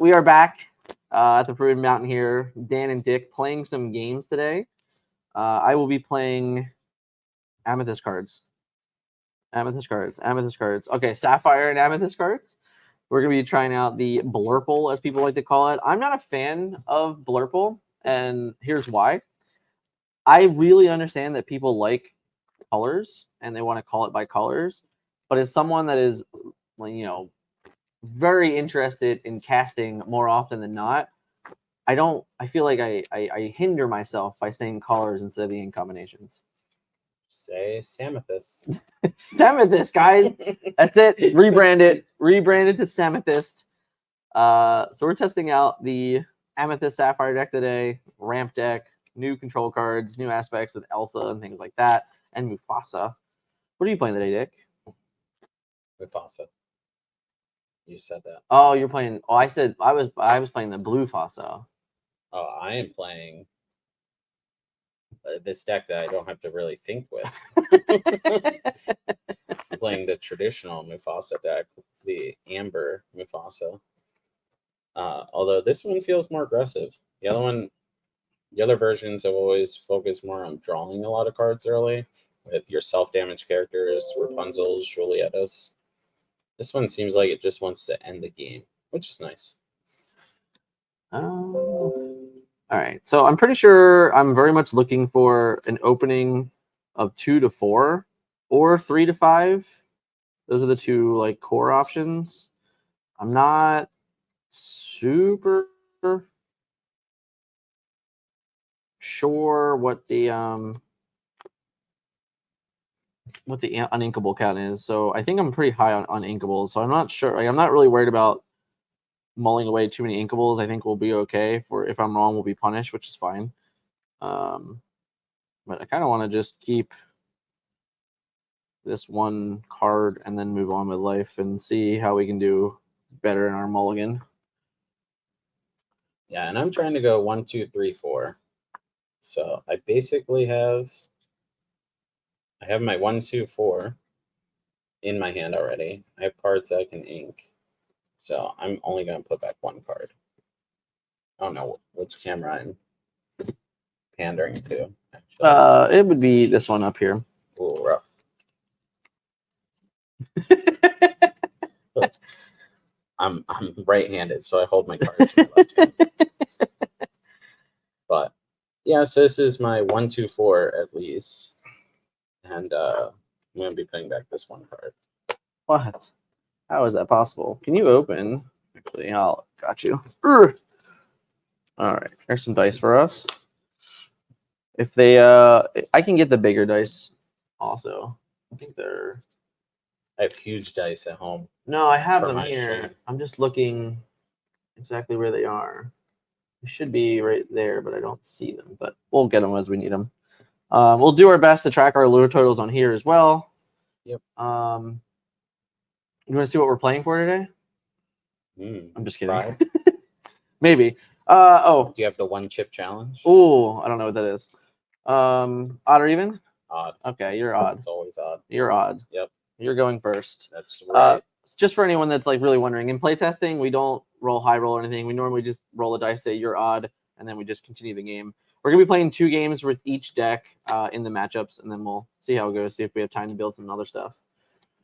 we are back at the Fruited Mountain here. Dan and Dick playing some games today. I will be playing Amethyst cards. Amethyst cards. Okay, Sapphire and Amethyst cards. We're going to be trying out the Blurple, as people like to call it. I'm not a fan of Blurple, and here's why. I really understand that people like colors, and they want to call it by colors. But as someone that is, very interested in casting more often than not, I feel like I hinder myself by saying colors instead of the ink combinations. Say Samethyst. Samethyst, guys. That's it. Rebrand it to Samethyst. So we're testing out the Amethyst Sapphire deck today, ramp deck, new control cards, new aspects with Elsa and things like that, and Mufasa. What are you playing today, Dick? Mufasa. You said that. Oh, you're playing. Oh, I said I was playing the blue Fasa. Oh, I am playing this deck that I don't have to really think with. I'm playing the traditional Mufasa deck, the Amber Mufasa. Although this one feels more aggressive. The other versions have always focused more on drawing a lot of cards early with your self-damage characters, Rapunzel's, Juliettas. This one seems like it just wants to end the game, which is nice. All right. So I'm pretty sure I'm very much looking for an opening of 2 to 4 or 3 to 5. Those are the two core options. I'm not super sure what the uninkable count is. So I think I'm pretty high on inkables. So I'm not sure. I'm not really worried about mulling away too many inkables. I think we'll be okay. If I'm wrong, we'll be punished, which is fine. But I kind of want to just keep this one card and then move on with life and see how we can do better in our mulligan. Yeah, and I'm trying to go 1, 2, 3, 4. So I basically have my 1, 2, 4 in my hand already. I have cards that I can ink. So I'm only going to put back one card. I don't know which camera I'm pandering to. Actually. It would be this one up here. Ooh, rough. I'm right-handed, so I hold my cards in my left hand. But yeah, so this is my 1, 2, 4 at least, and I'm going to be putting back this one card. What? How is that possible? Can you open? Actually, got you. All right, there's some dice for us. If they, I can get the bigger dice. Also, I think they're. I have huge dice at home. No, I have them here. Stream. I'm just looking exactly where they are. They should be right there, but I don't see them. But we'll get them as we need them. We'll do our best to track our lure totals on here as well. Yep. You want to see what we're playing for today? I'm just kidding. Maybe. Do you have the 1 chip challenge? Oh, I don't know what that is. Odd or even? Odd. Okay, you're odd. It's always odd. You're odd. Yep. You're going first. That's right. Just for anyone that's really wondering, in playtesting, we don't roll high roll or anything. We normally just roll a dice, say you're odd, and then we just continue the game. We're gonna be playing 2 games with each deck in the matchups, and then we'll see how it goes. See if we have time to build some other stuff.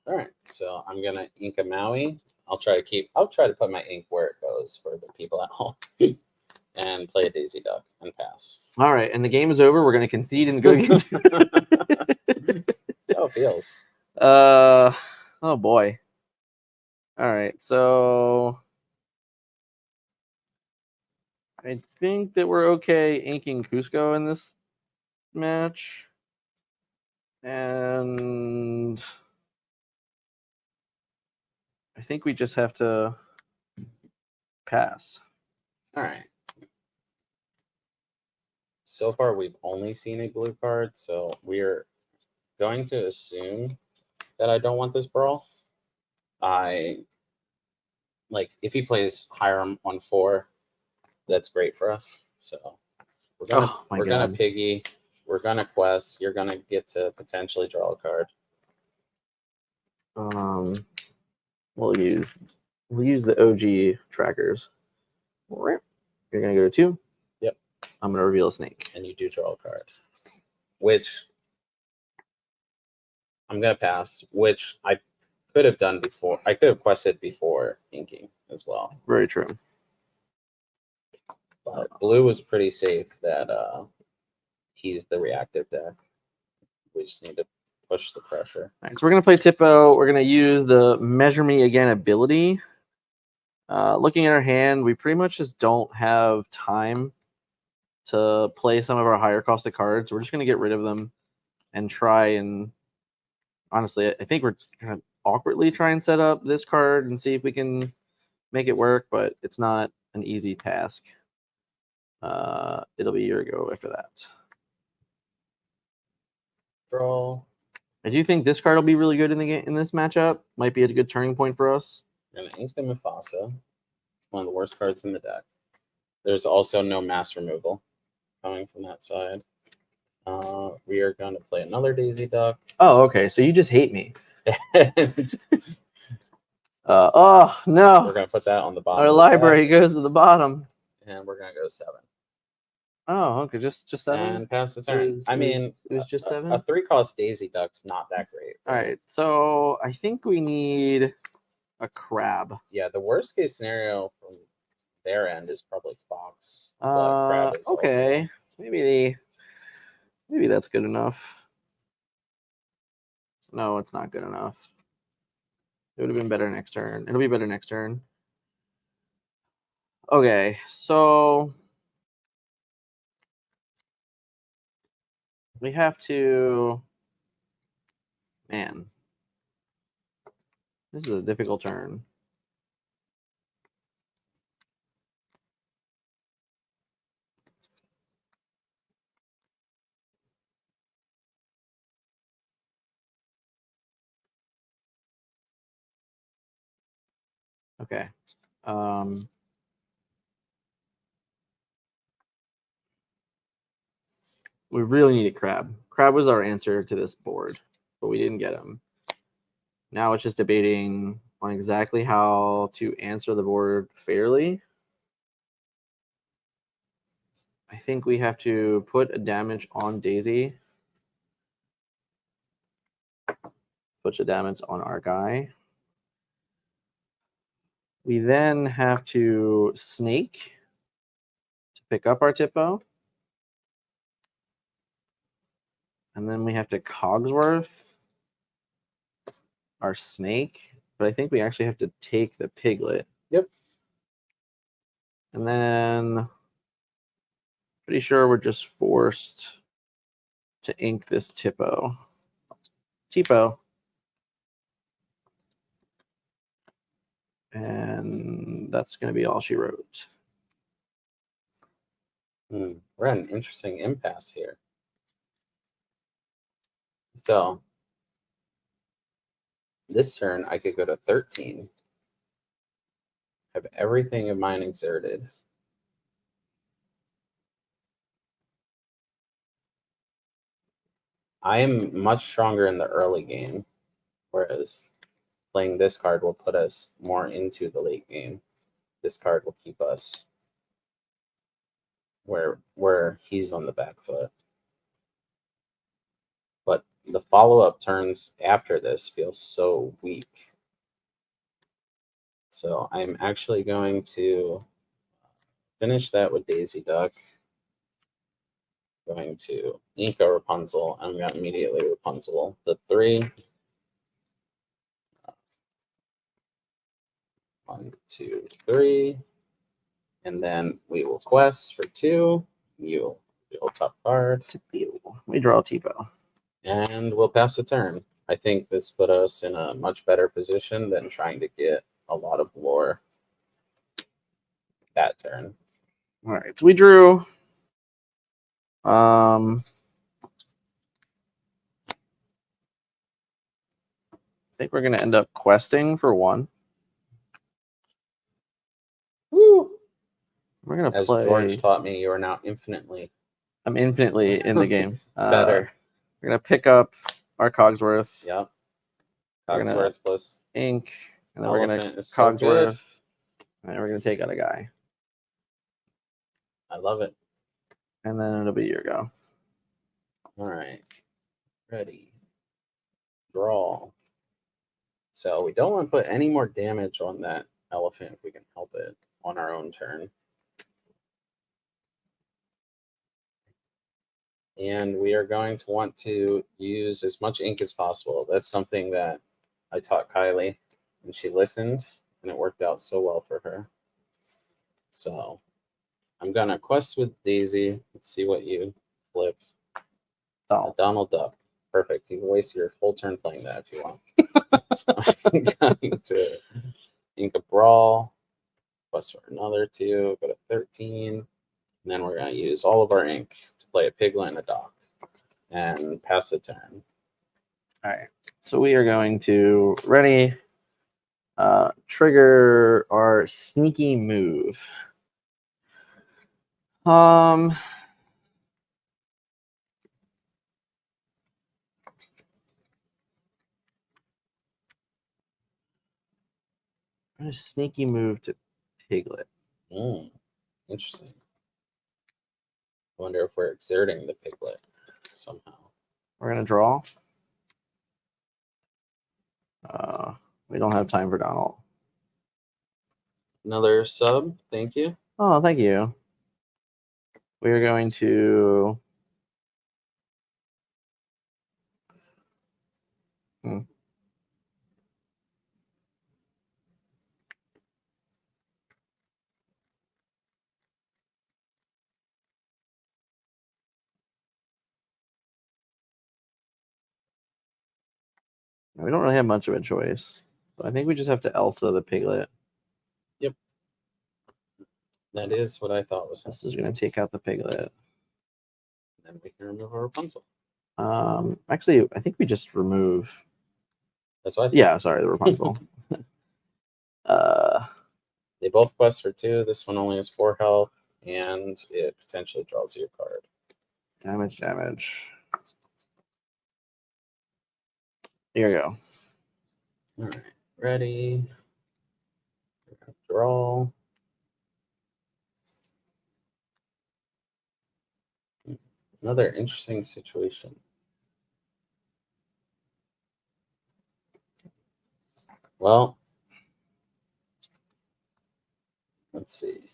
All right. So I'm gonna ink a Maui. I'll try to put my ink where it goes for the people at home. And play a Daisy Duck and pass. All right, and the game is over. We're going to concede and go against. That's how it feels. Oh boy. All right, so I think that we're okay inking Cusco in this match, and I think we just have to pass. All right. So far, we've only seen a blue card, so we're going to assume that I don't want this brawl. If he plays higher on 4, that's great for us. So we're gonna piggy, we're gonna quest. You're gonna get to potentially draw a card. We'll use the OG trackers. You're gonna go to 2. Yep. I'm gonna reveal a snake. And you do draw a card, which I'm gonna pass. Which I could have done before. I could have quested before inking as well. Very true. But blue was pretty safe that he's the reactive deck. We just need to push the pressure. All right, so we're gonna play Tipo. We're gonna use the Measure Me Again ability. Looking at our hand, we pretty much just don't have time to play some of our higher costed cards. We're just gonna get rid of them and try and honestly, I think we're gonna awkwardly try and set up this card and see if we can make it work, but it's not an easy task. It'll be a year ago after that. Draw. I do think this card will be really good in the game in this matchup. Might be a good turning point for us. And ink the Mufasa. One of the worst cards in the deck. There's also no mass removal coming from that side. We are going to play another Daisy Duck. Oh, okay. So you just hate me. Oh no! We're going to put that on the bottom. Our library goes to the bottom. And we're going to go 7. Oh, okay. Just 7. And pass the turn. It was just 7. A 3-cost Daisy Duck's not that great. All right. So I think we need a crab. Yeah, the worst case scenario from their end is probably Fox. Crab is okay. Maybe that's good enough. No, it's not good enough. It would have been better next turn. It'll be better next turn. Okay, so we have to. Man, this is a difficult turn. Okay. We really needed crab. Crab was our answer to this board, but we didn't get him. Now it's just debating on exactly how to answer the board fairly. I think we have to put a damage on Daisy. Put the damage on our guy. We then have to snake to pick up our Tipo. And then we have to Cogsworth our snake. But I think we actually have to take the piglet. Yep. And then pretty sure we're just forced to ink this Tipo. And that's going to be all she wrote. We're at an interesting impasse here. So this turn, I could go to 13. Have everything of mine exerted. I am much stronger in the early game, whereas playing this card will put us more into the late game. This card will keep us where he's on the back foot. But the follow-up turns after this feel so weak. So I'm actually going to finish that with Daisy Duck. Going to ink a Rapunzel. I'm going to immediately Rapunzel the 3. 1, 2, 3. And then we will quest for 2. You will top card. We draw a Tipo. And we'll pass the turn. I think this put us in a much better position than trying to get a lot of lore that turn. All right, so we drew. I think we're going to end up questing for 1. Woo! We're going to As play. George taught me, you are now infinitely. I'm infinitely in the game. Better. We're going to pick up our Cogsworth. Yep. We're gonna Cogsworth plus ink. And then we're going to Elephant is so good. Cogsworth. And we're going to take out a guy. I love it. And then it'll be your go. All right. Ready. Draw. So we don't want to put any more damage on that elephant if we can help it on our own turn. And we are going to want to use as much ink as possible. That's something that I taught Kylie, and she listened, and it worked out so well for her. So I'm going to quest with Daisy. Let's see what you flip. Donald Duck. Perfect. You can waste your whole turn playing that if you want. I'm going to ink a Brawl. Quest for another 2. Go to 13. And then we're going to use all of our ink to play a Piglet and a Dock. And pass the turn. All right. So we are going to ready. Trigger our sneaky move. A sneaky move to Piglet. Interesting. I wonder if we're exerting the Piglet somehow. We're gonna draw. We don't have time for Donald. Another sub. Thank you. Oh, thank you. We are going to. We don't really have much of a choice. So I think we just have to Elsa the Piglet. Yep. That is what I thought was happening. This is going to take out the Piglet. Then we can remove our Rapunzel. Actually, I think we just remove. That's why I said. Yeah, sorry, the Rapunzel. They both quest for 2. This one only has 4 health, and it potentially draws you a card. Damage. Here we go. All right, ready. Draw. Another interesting situation. Well, let's see.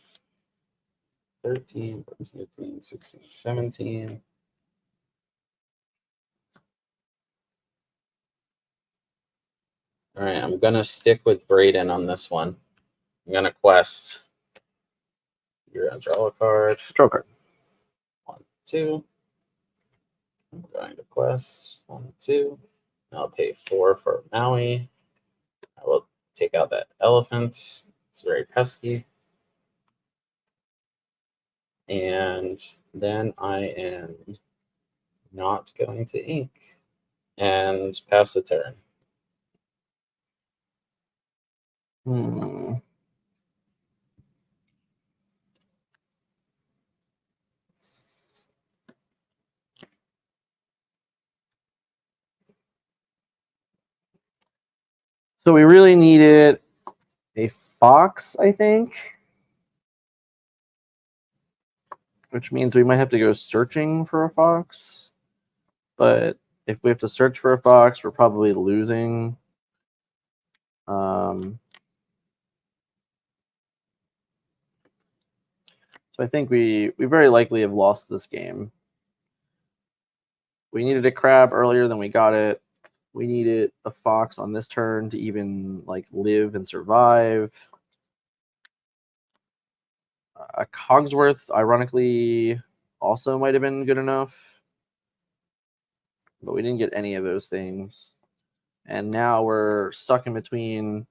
13, 14, 15, 16, 17. All right, I'm going to stick with Brayden on this one. I'm going to quest. You're going to draw a card. Draw a card. 1, 2. I'm going to quest 1, 2. I'll pay 4 for Maui. I will take out that elephant. It's very pesky. And then I am not going to ink and pass the turn. So we really needed a fox, I think. Which means we might have to go searching for a fox. But if we have to search for a fox, we're probably losing. So I think we very likely have lost this game. We needed a crab earlier than we got it. We needed a fox on this turn to even like live and survive. A Cogsworth, ironically, also might have been good enough. But we didn't get any of those things. And now we're stuck in between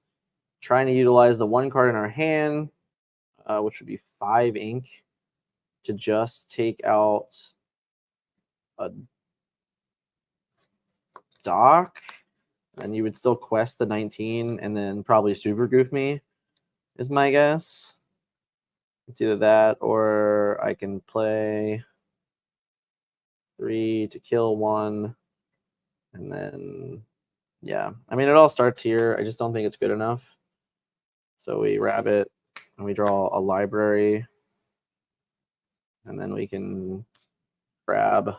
trying to utilize the 1 card in our hand, which would be 5 ink, to just take out a Dock. And you would still quest the 19 and then probably super goof me, is my guess. It's either that or I can play 3 to kill 1. And then, yeah. I mean, it all starts here. I just don't think it's good enough. So we rabbit and we draw a library. and then we can grab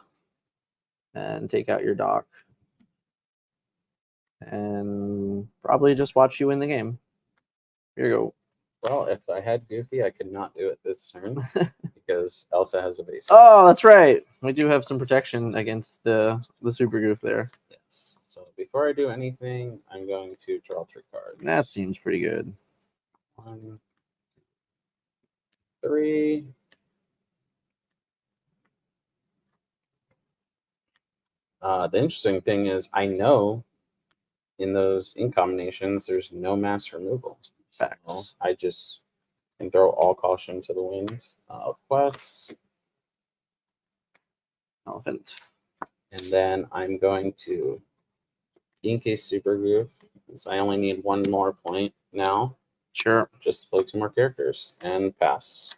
and take out your dock and probably just watch you win the game. Here you go. Well, if I had Goofy, I could not do it this turn because Elsa has a base. Oh, that's right. We do have some protection against the super goof there. Yes. So before I do anything, I'm going to draw 3 cards. That seems pretty good. 1, 3. The interesting thing is, I know in those ink combinations, there's no mass removal. So Facts. I just can throw all caution to the wind. Quest. Elephant. And then I'm going to ink a super goof because I only need 1 more point now. Sure. Just play 2 more characters and pass.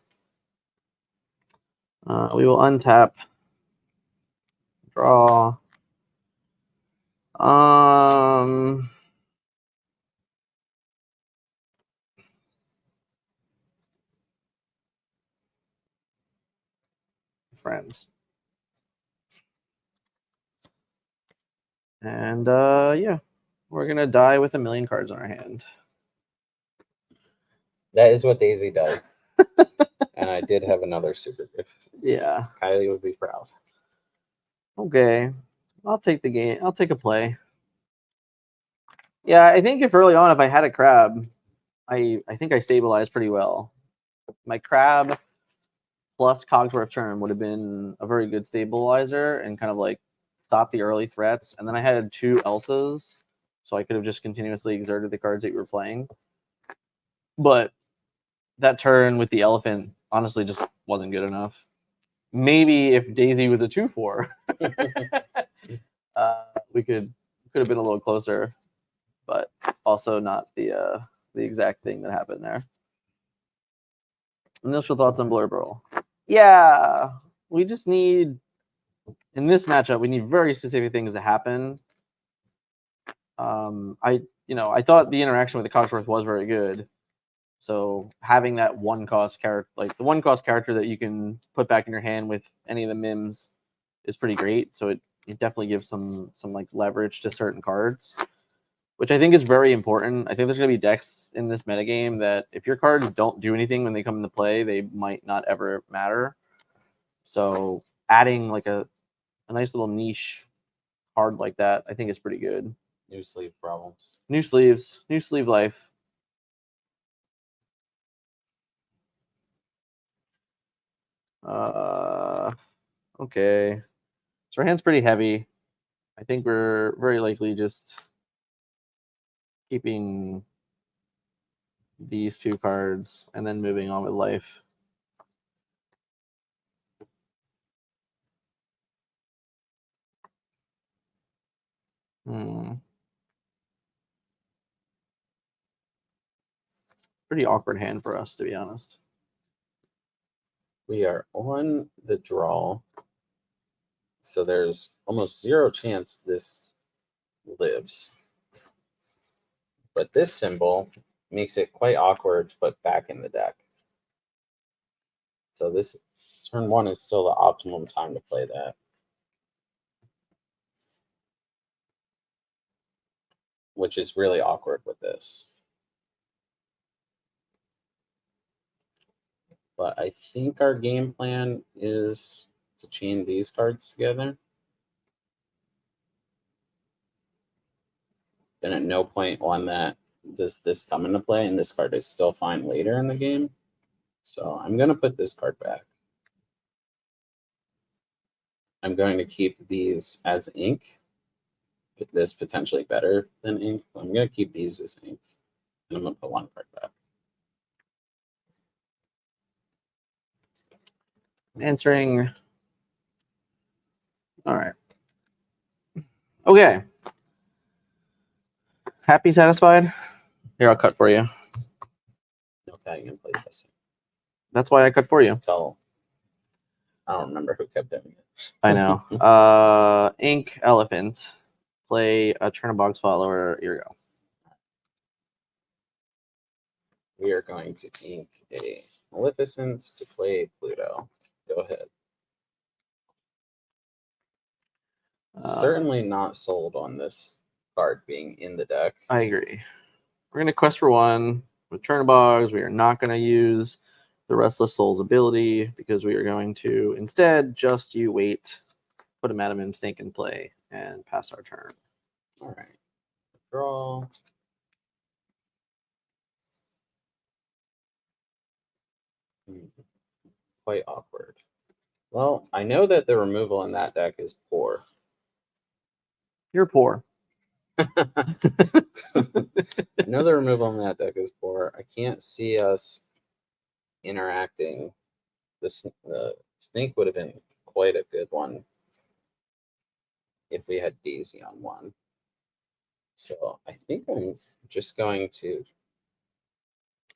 We will untap. Draw. Friends. And yeah, we're gonna die with 1,000,000 cards on our hand. That is what Daisy does. And I did have another super goof. Yeah. Kylie would be proud. Okay. I'll take the game. I'll take a play. Yeah, I think if early on, if I had a crab, I think I stabilized pretty well. My crab plus Cogsworth turn would have been a very good stabilizer and kind of like stop the early threats. And then I had 2 Elsas, so I could have just continuously exerted the cards that you were playing. But that turn with the elephant honestly just wasn't good enough. Maybe if Daisy was a 2/4, we could have been a little closer, but also not the exact thing that happened there. Initial thoughts on Blur Brawl. Yeah, we just need in this matchup we need very specific things to happen. I thought the interaction with the Cogsworth was very good. So having that 1-cost character, like the 1-cost character that you can put back in your hand with any of the mims, is pretty great. So it definitely gives some like leverage to certain cards, which I think is very important. I think there's going to be decks in this metagame that if your cards don't do anything when they come into play, they might not ever matter. So adding like a nice little niche card like that, I think is pretty good. New sleeve problems. New sleeves, new sleeve life. Okay. So our hand's pretty heavy. I think we're very likely just keeping these 2 cards and then moving on with life. Pretty awkward hand for us, to be honest. We are on the draw. So there's almost 0 chance this lives. But this symbol makes it quite awkward to put back in the deck. So this turn 1 is still the optimum time to play that. Which is really awkward with this. But I think our game plan is to chain these cards together. Then at no point on that does this come into play, and this card is still fine later in the game. So I'm going to put this card back. I'm going to keep these as ink. This potentially better than ink. I'm going to keep these as ink. And I'm going to put 1 card back. Answering. All right. Okay. Happy, satisfied? Here, I'll cut for you. No cutting in play testing. That's why I cut for you. Until I don't remember who kept doing it. I know. Ink elephant. Play a Chernobog's follower. Here we go. We are going to ink a Maleficent to play Pluto. Go ahead. certainly not sold on this card being in the deck. I agree. We're going to quest for 1 with Churnabogs. We are not going to use the Restless Soul's ability because we are going to instead just you wait, put a Madam Snake in play, and pass our turn. All right. Draw. Quite awkward. Well, I know that the removal in that deck is poor. You're poor. I know the removal in that deck is poor. I can't see us interacting. The snake would have been quite a good one if we had Daisy on 1. So I think I'm just going to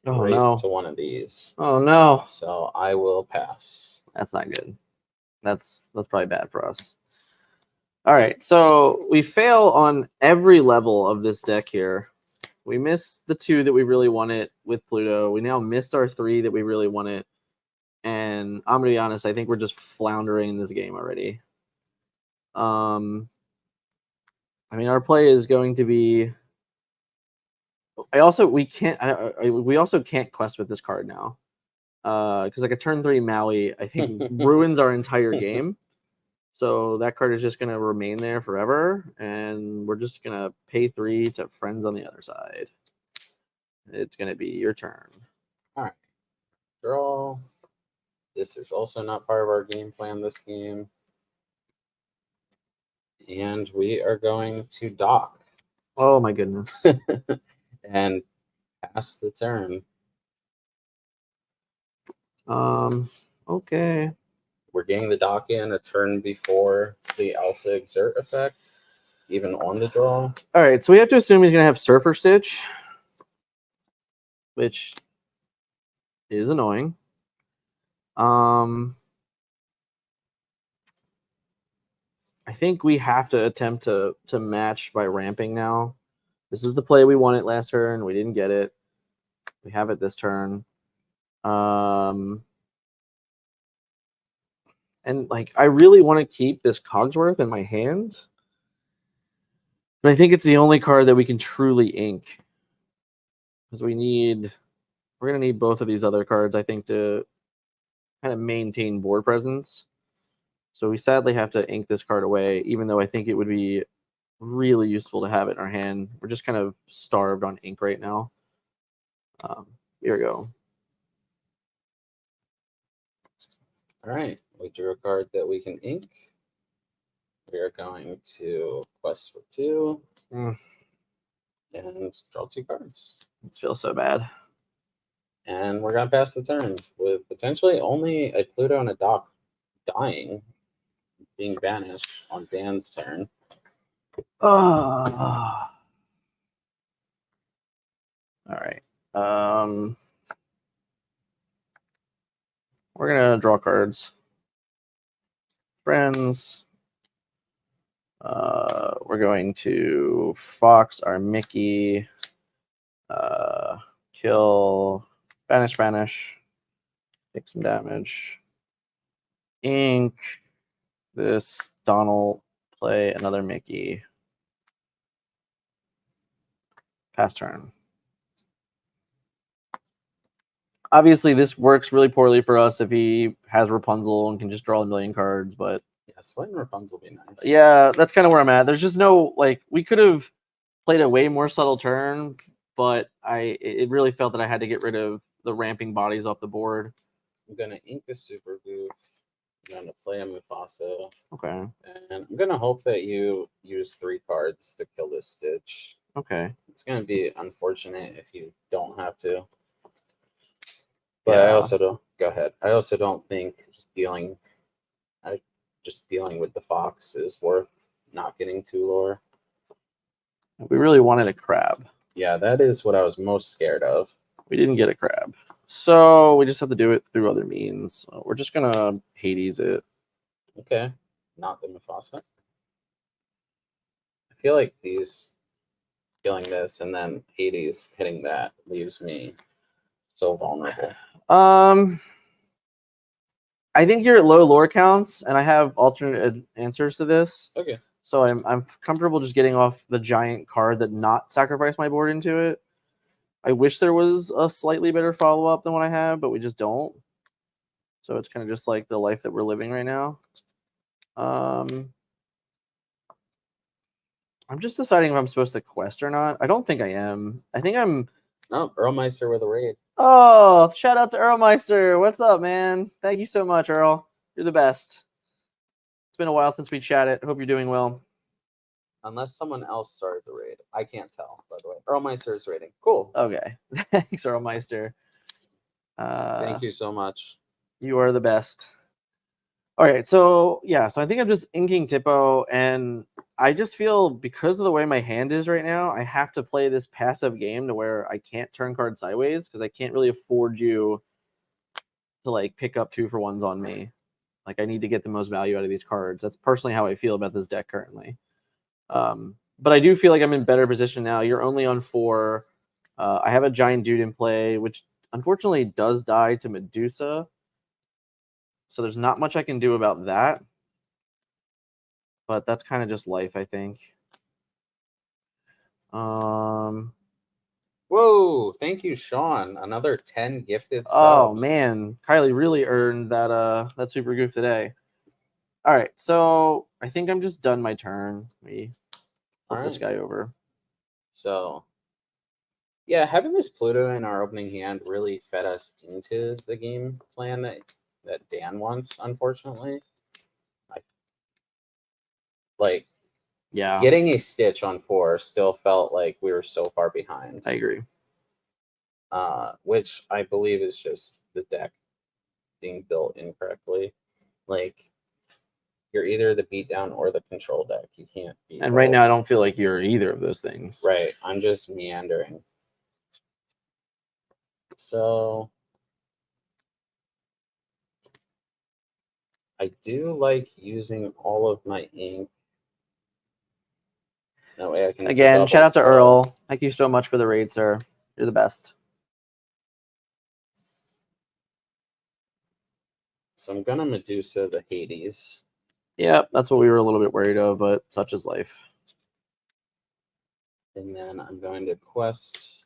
race to one of these. Oh no. So I will pass. That's not good. That's probably bad for us. All right, so we fail on every level of this deck here. We missed the 2 that we really wanted with Pluto. We now missed our 3 that we really wanted. And I'm going to be honest, I think we're just floundering in this game already. I mean, our play is going to be... we also can't quest with this card now. Because like a turn 3 Maui, I think ruins our entire game. So that card is just going to remain there forever, and we're just going to pay 3 to friends on the other side. It's going to be your turn. All right. Draw. This is also not part of our game plan this game. And we are going to dock. Oh my goodness. And pass the turn. Okay. We're getting the dock in a turn before the Elsa Exert effect, even on the draw. All right, so we have to assume he's going to have Surfer Stitch, which is annoying. I think we have to attempt to match by ramping now. This is the play we wanted last turn. We didn't get it. We have it this turn. And like, I really want to keep this Cogsworth in my hand. But I think it's the only card that we can truly ink. Because we're going to need both of these other cards, I think, to kind of maintain board presence. So we sadly have to ink this card away, even though I think it would be really useful to have it in our hand. We're just kind of starved on ink right now. Here we go. All right, we drew a card that we can ink. We are going to quest for 2 and draw 2 cards. It feels so bad. And we're going to pass the turn with potentially only a Pluto and a dock dying, being banished on Dan's turn. All right. We're going to draw cards. Friends. We're going to Fox our Mickey. Kill. Banish. Take some damage. Ink. This Donald. Play another Mickey. Pass turn. Obviously, this works really poorly for us if he has Rapunzel and can just draw a million cards, but... yeah, Sweat and Rapunzel would be nice. Yeah, that's kind of where I'm at. There's just no... like, we could have played a way more subtle turn, but it really felt that I had to get rid of the ramping bodies off the board. I'm going to ink a Super Goof. I'm going to play a Mufasa. Okay. And I'm going to hope that you use 3 cards to kill this Stitch. Okay. It's going to be unfortunate if you don't have to. But yeah. I also don't... go ahead. I also don't think just dealing with the Fox is worth not getting 2 lore. We really wanted a crab. Yeah, that is what I was most scared of. We didn't get a crab. So we just have to do it through other means. So we're just going to Hades it. Okay. Not the Mufasa. I feel like these killing this and then Hades hitting that leaves me so vulnerable. I think you're at low lore counts, and I have alternate answers to this. Okay. So I'm comfortable just getting off the giant card that not sacrifice my board into it. I wish there was a slightly better follow-up than what I have, but we just don't. So it's kind of just like the life that we're living right now. I'm just deciding if I'm supposed to quest or not. I don't think I am. I think I'm. Oh, Earlmeister with a raid. Oh, shout out to Earlmeister. What's up, man? Thank you so much, Earl. You're the best. It's been a while since we chatted. Hope you're doing well. Unless someone else started the raid. I can't tell, by the way. Earlmeister is raiding. Cool. Okay. Thanks, Earlmeister. Thank you so much. You are the best. All right, so yeah, so I think I'm just inking Tipo, and I just feel because of the way my hand is right now, I have to play this passive game to where I can't turn cards sideways because I can't really afford you to like pick up 2-for-1s on me. Like I need to get the most value out of these cards. That's personally how I feel about this deck currently. But I do feel like I'm in better position now. You're only on 4. I have a giant dude in play, which unfortunately does die to Medusa. So there's not much I can do about that. But that's kind of just life, I think. Whoa, thank you, Sean. Another 10 gifted subs. Oh man, Kylie really earned that super goof today. All right, so I think I'm just done my turn. We flip this guy over. So yeah, having this Pluto in our opening hand really fed us into the game plan that Dan wants, unfortunately. Like Yeah, getting a Stitch on 4 still felt like we were so far behind. I agree. Which I believe is just the deck being built incorrectly. Like you're either the beatdown or the control deck. You can't be. And right now, I don't feel like you're either of those things. Right. I'm just meandering. So I do like using all of my ink. That way I can. Again, shout out to Earl. Thank you so much for the raid, sir. You're the best. So I'm gonna Medusa the Hades. Yep, that's what we were a little bit worried of, but such is life. And then I'm going to quest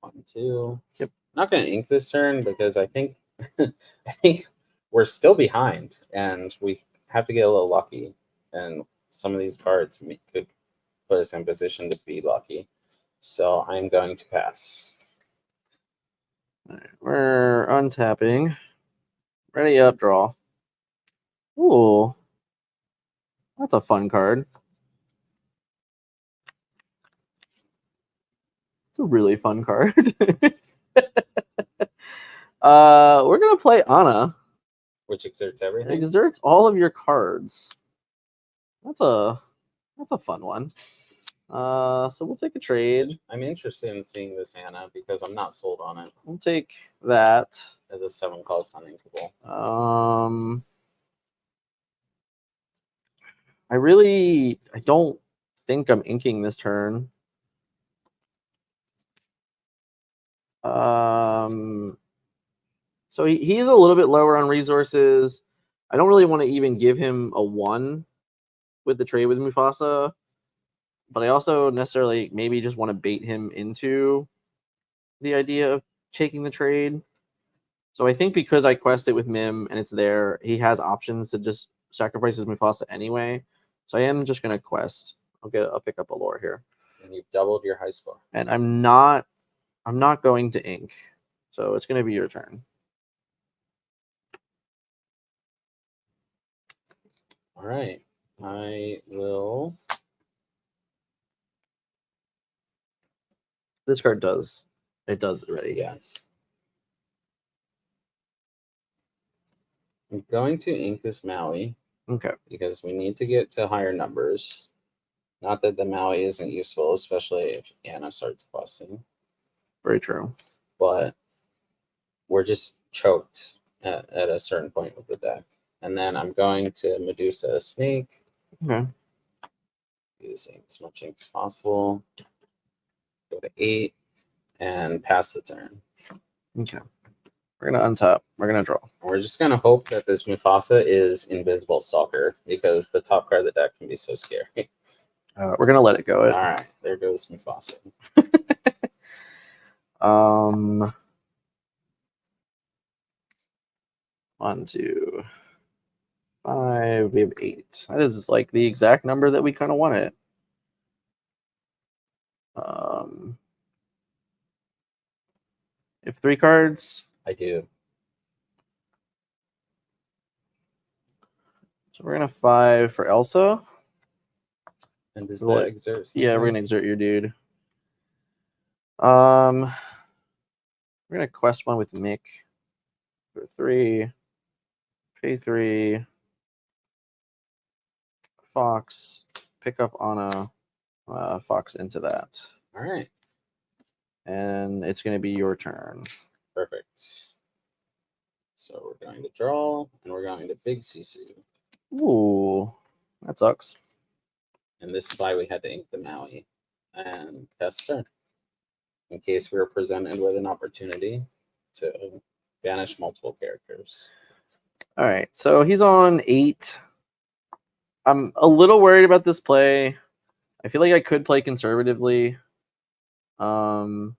1, 2. Yep. I'm not going to ink this turn because I think I think we're still behind and we have to get a little lucky. And some of these cards could put us in position to be lucky. So I'm going to pass. All right, we're untapping. Ready up, draw. Ooh, that's a fun card. It's a really fun card. We're gonna play Anna. Which exerts everything. Exerts all of your cards. That's a fun one. So we'll take a trade. I'm interested in seeing this Anna because I'm not sold on it. We'll take that. As a 7 cost uninkable. I don't think I'm inking this turn. So he's a little bit lower on resources. I don't really want to even give him a 1 with the trade with Mufasa, but I also necessarily maybe just want to bait him into the idea of taking the trade. So I think because I quest it with Mim and it's there, he has options to just sacrifice his Mufasa anyway. So I am just gonna quest. I'll pick up a lore here. And you've doubled your high score. And I'm not going to ink. So it's gonna be your turn. All right. I will. This card does. It does already. Yes. I'm going to ink this Maui. Okay. Because we need to get to higher numbers. Not that the Maui isn't useful, especially if Anna starts questing. Very true. But we're just choked at a certain point with the deck. And then I'm going to Medusa a Snake. Okay. Using as much ink as possible. Go to 8 and pass the turn. Okay. We're gonna untap. We're gonna draw. We're just gonna hope that this Mufasa is Invisible Stalker because the top card of the deck can be so scary. We're gonna let it go. All right, there goes Mufasa. 1, 2, 5. We have 8. That is like the exact number that we kind of wanted. If 3 cards. I do. So we're gonna 5 for Elsa. And does We'll that let- exert? Yeah, we're gonna exert your dude. We're gonna quest one with Mick for 3. Pay 3. Fox. Pick up Anna. Fox into that. All right. And it's gonna be your turn. Perfect. So we're going to draw, and we're going to big Sisu. Ooh, that sucks. And this is why we had to ink the Maui and test turn. In case we were presented with an opportunity to banish multiple characters. All right, so he's on 8. I'm a little worried about this play. I feel like I could play conservatively. And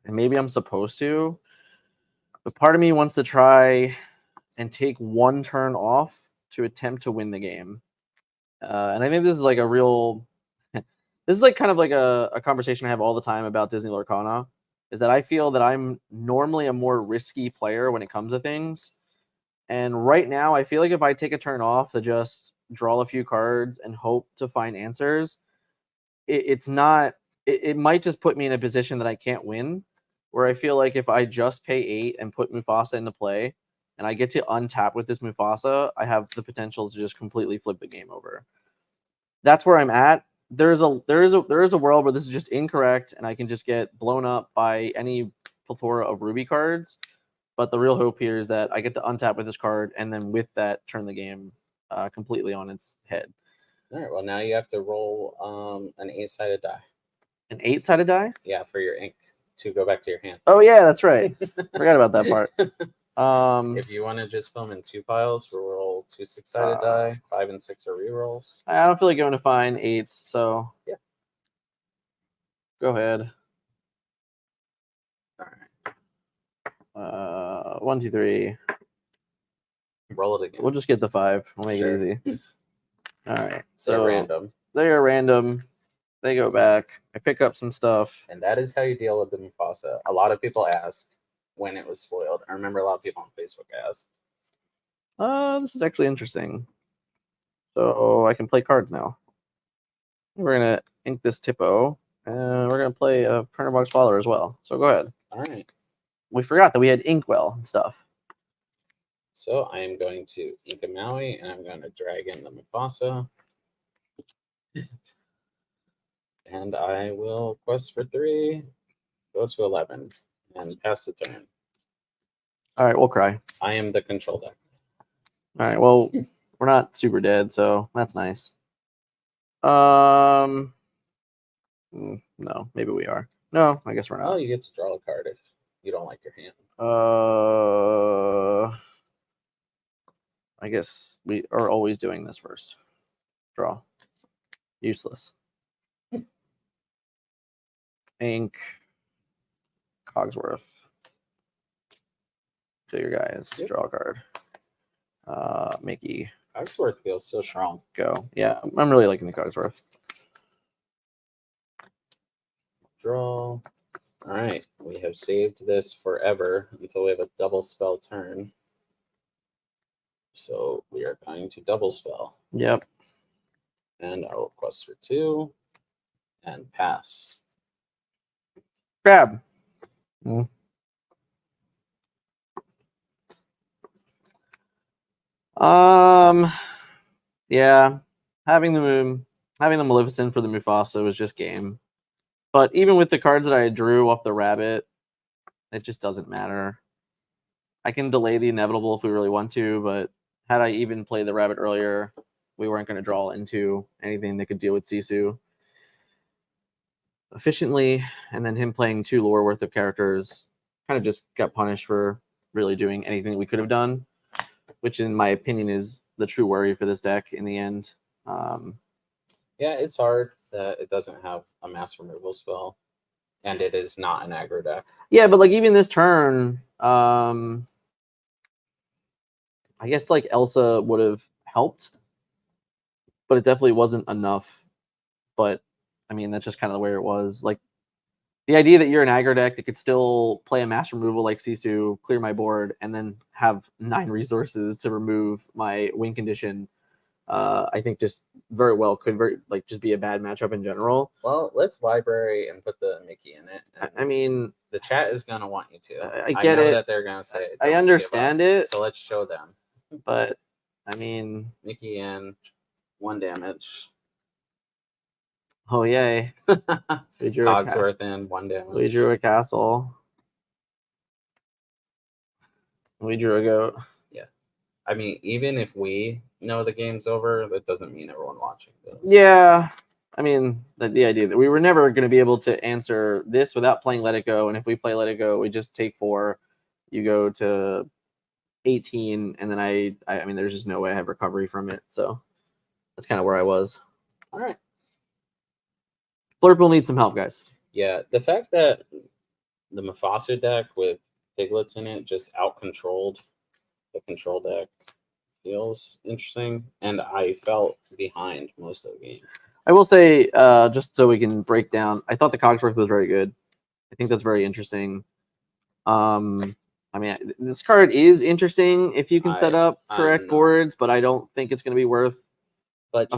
maybe I'm supposed to. But part of me wants to try and take 1 turn off to attempt to win the game. And I think this is like a real... This is like kind of like a conversation I have all the time about Disney Lorcana, is that I feel that I'm normally a more risky player when it comes to things. And right now, I feel like if I take a turn off to just draw a few cards and hope to find answers, it's not... It might just put me in a position that I can't win, where I feel like if I just pay 8 and put Mufasa into play, and I get to untap with this Mufasa, I have the potential to just completely flip the game over. That's where I'm at. There is a world where this is just incorrect, and I can just get blown up by any plethora of Ruby cards. But the real hope here is that I get to untap with this card, and then with that, turn the game completely on its head. All right. Well, now you have to roll an 8-sided die. An 8-sided die? Yeah, for your ink to go back to your hand. Oh yeah, that's right. Forgot about that part. If you want to just film in 2 piles, we'll roll 2 6-sided die. 5 and 6 are rerolls. I don't feel like going to find 8s, so yeah. Go ahead. All right. 1, 2, 3. Roll it again. We'll just get the 5. We'll make Sure. it easy. All right. So they're random. They are random. They go back. I pick up some stuff. And that is how you deal with the Mufasa. A lot of people asked when it was spoiled. I remember a lot of people on Facebook asked. This is actually interesting. So I can play cards now. We're gonna ink this Tipo, and we're gonna play a printer box follower as well. So go ahead. All right. We forgot that we had Inkwell and stuff. So I am going to ink a Maui, and I'm going to drag in the Mufasa. And I will quest for 3, go to 11, and pass the turn. All right, we'll cry. I am the control deck. All right, well, we're not super dead, so that's nice. No, maybe we are. No, I guess we're not. Oh, you get to draw a card if you don't like your hand. I guess we are always doing this first. Draw. Useless. Ink. Cogsworth. To your guys. Yep. Draw a card. Mickey. Cogsworth feels so strong. Go. Yeah, I'm really liking the Cogsworth. Draw. All right. We have saved this forever until we have a double spell turn. So we are going to double spell. Yep. And I will quest for 2 and pass. Grab. Yeah. Having the Maleficent for the Mufasa was just game. But even with the cards that I drew off the rabbit, it just doesn't matter. I can delay the inevitable if we really want to, but had I even played the rabbit earlier, we weren't going to draw into anything that could deal with Sisu efficiently, and then him playing 2 lore worth of characters kind of just got punished for really doing anything that we could have done, which in my opinion is the true worry for this deck in the end. Yeah, it's hard that it doesn't have a mass removal spell, and it is not an aggro deck. Yeah, but like even this turn, I guess like Elsa would have helped, but it definitely wasn't enough. But I mean, that's just kind of the way it was. Like the idea that you're an aggro deck that could still play a mass removal like Sisu, clear my board, and then have 9 resources to remove my win condition, I think just very well could just be a bad matchup in general. Well, let's library and put the Mickey in it. I mean, the chat is gonna want you to. I get know it. that they're gonna say. I "Don't understand give up." it, So let's show them. but I mean, Mickey in 1 damage. oh yay! We drew Cogsworth in 1 damage. We drew a castle. We drew a goat. Yeah, I mean, even if we know the game's over, that doesn't mean everyone watching does. Yeah, I mean, the idea that we were never going to be able to answer this without playing Let It Go, and if we play Let It Go, we just take 4. You go to 18, and then I mean, there's just no way I have recovery from it. So that's kind of where I was. All right. Blurp will need some help, guys. Yeah, the fact that the Mufasa deck with piglets in it just out-controlled the control deck feels interesting, and I felt behind most of the game. I will say, just so we can break down, I thought the Cogsworth was very good. I think that's very interesting. I mean, this card is interesting if you can set up correct boards, but I don't think it's going to be worth. But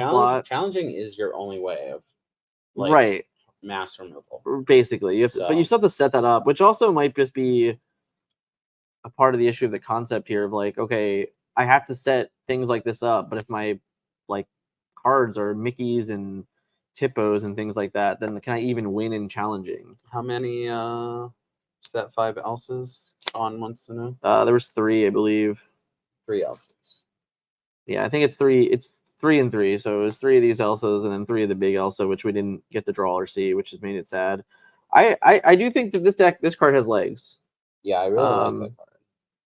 challenging is your only way of mass removal. Basically, but you still have to set that up, which also might just be a part of the issue of the concept here of like, okay, I have to set things like this up, but if my like cards are Mickeys and Tippos and things like that, then can I even win in challenging? How many set 5 Elsas on wants to know? There was 3, I believe. 3 Elsas. Yeah, I think it's 3. It's 3 and 3. So it was 3 of these Elsas and then 3 of the big Elsa, which we didn't get to draw or see, which has made it sad. I do think that this card has legs. Yeah, I really like that card.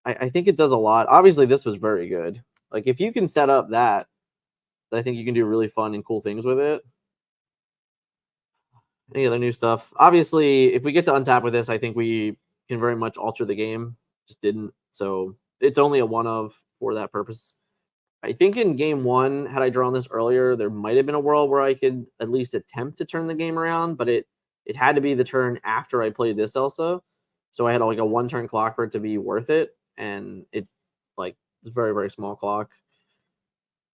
I think it does a lot. Obviously, this was very good. Like if you can set up that, I think you can do really fun and cool things with it. Any other new stuff? Obviously, if we get to untap with this, I think we can very much alter the game. Just didn't. So it's only a one of for that purpose. I think in game 1, had I drawn this earlier, there might have been a world where I could at least attempt to turn the game around, but it had to be the turn after I played this Elsa. So I had like a 1-turn clock for it to be worth it, and it's very, very small clock.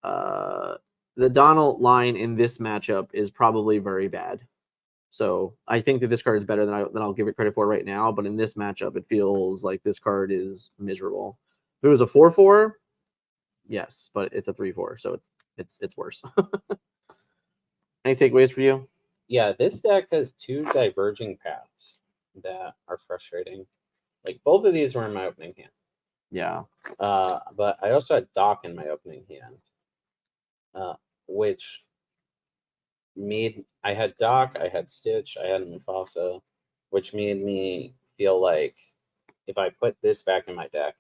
The Donald line in this matchup is probably very bad. So I think that this card is better than I'll give it credit for right now. But in this matchup, it feels like this card is miserable. If it was a 4/4, yes, but it's a 3/4, so it's worse. Any takeaways for you? Yeah, this deck has 2 diverging paths that are frustrating. Like both of these were in my opening hand. Yeah. But I also had Doc in my opening hand, which made I had Doc, I had Stitch, I had Mufasa, which made me feel like if I put this back in my deck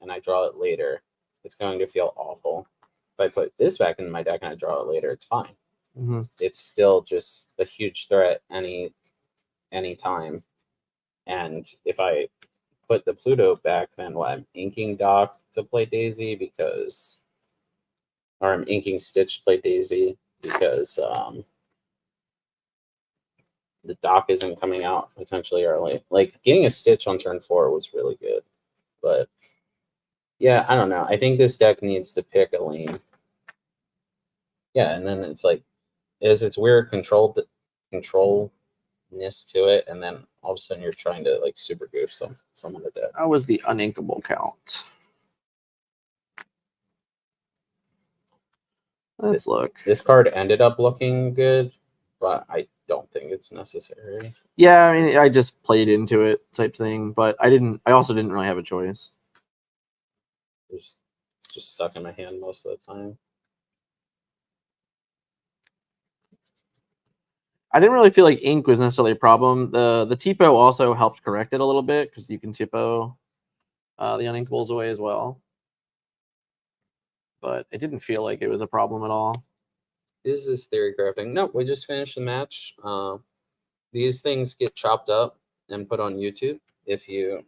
and I draw it later, it's going to feel awful. If I put this back in my deck and I draw it later, it's fine. Mm-hmm. It's still just a huge threat any time. And if I put the Pluto back, then I'm inking Doc to play Daisy or I'm inking Stitch to play Daisy because the Doc isn't coming out potentially early. Like getting a Stitch on turn 4 was really good, but yeah, I don't know. I think this deck needs to pick a lane. Yeah, and then it's like its weird controlness to it, and then all of a sudden you're trying to like super goof someone to death. That was the uninkable count. Let's look. This card ended up looking good, but I don't think it's necessary. Yeah, I mean, I just played into it type thing, but I also didn't really have a choice. It's just stuck in my hand most of the time. I didn't really feel like ink was necessarily a problem. The Tipo also helped correct it a little bit because you can Tipo the uninkables away as well. But it didn't feel like it was a problem at all. Is this theory crafting? No, we just finished the match. These things get chopped up and put on YouTube if you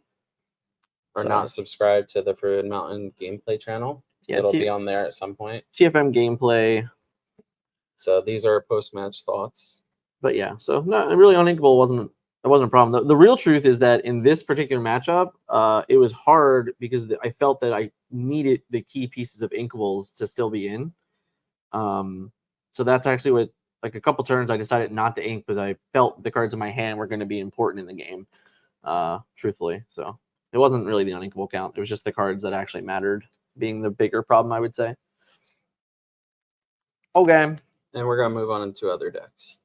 are So- not subscribed to the Fruited Mountain gameplay channel. Yeah, It'll be on there at some point. TFM gameplay. So these are post-match thoughts. But yeah, so no, really uninkable wasn't a problem. The real truth is that in this particular matchup, it was hard because I felt that I needed the key pieces of inkables to still be in. So that's actually what, like a couple turns, I decided not to ink because I felt the cards in my hand were going to be important in the game, truthfully. So it wasn't really the uninkable count. It was just the cards that actually mattered being the bigger problem, I would say. Okay. And we're going to move on into other decks.